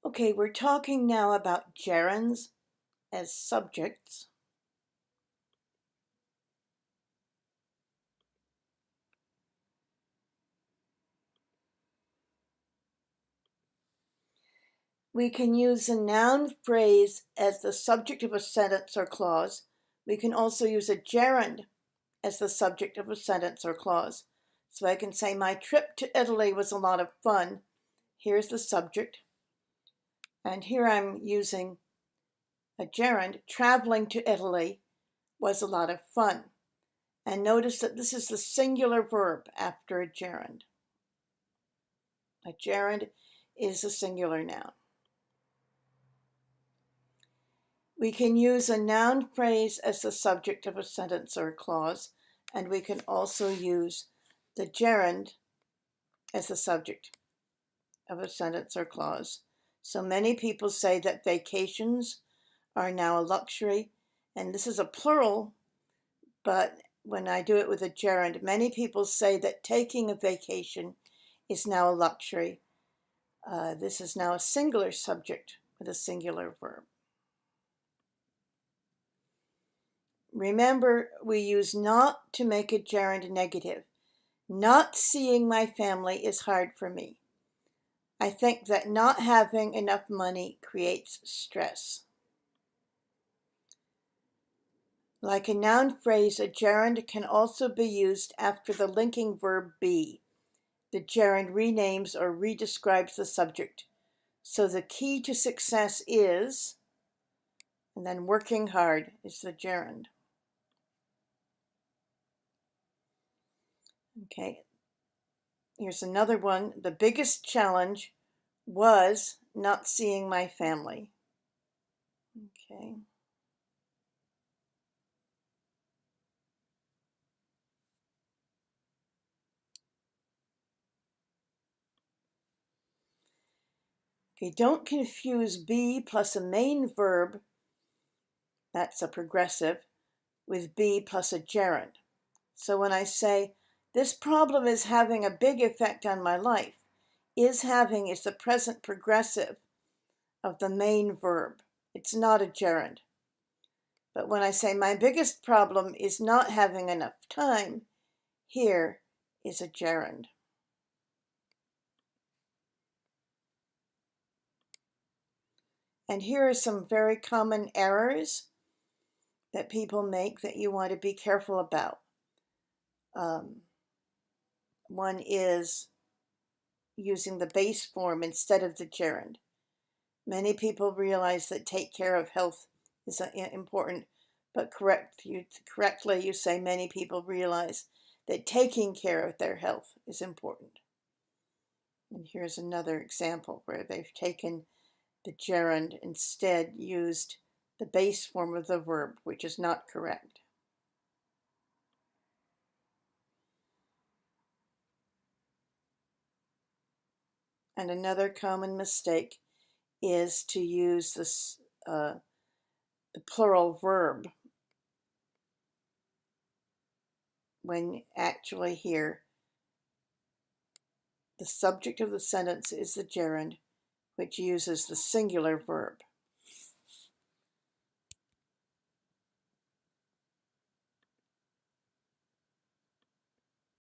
Okay, we're talking now about gerunds as subjects. We can use a noun phrase as the subject of a sentence or clause. We can also use a gerund as the subject of a sentence or clause. So I can say, my trip to Italy was a lot of fun. Here's the subject. And here I'm using a gerund. Traveling to Italy was a lot of fun. And notice that this is the singular verb after a gerund. A gerund is a singular noun. We can use a noun phrase as the subject of a sentence or a clause, and we can also use the gerund as the subject of a sentence or clause. So many people say that vacations are now a luxury, and this is a plural, but when I do it with a gerund, many people say that taking a vacation is now a luxury. This is now a singular subject with a singular verb. Remember, we use not to make a gerund negative. Not seeing my family is hard for me. I think that not having enough money creates stress. Like a noun phrase, a gerund can also be used after the linking verb be. The gerund renames or redescribes the subject. So the key to success is, and then working hard is the gerund. Okay, here's another one. The biggest challenge was not seeing my family. Okay. Okay, don't confuse be plus a main verb, that's a progressive, with be plus a gerund. So when I say, this problem is having a big effect on my life, is having is the present progressive of the main verb. It's not a gerund. But when I say my biggest problem is not having enough time, here is a gerund. And here are some very common errors that people make that you want to be careful about. One is using the base form instead of the gerund. Many people realize that take care of health is important, but correctly you say many people realize that taking care of their health is important. And here's another example where they've taken the gerund, instead used the base form of the verb, which is not correct. And another common mistake is to use this the plural verb when actually here the subject of the sentence is the gerund, which uses the singular verb.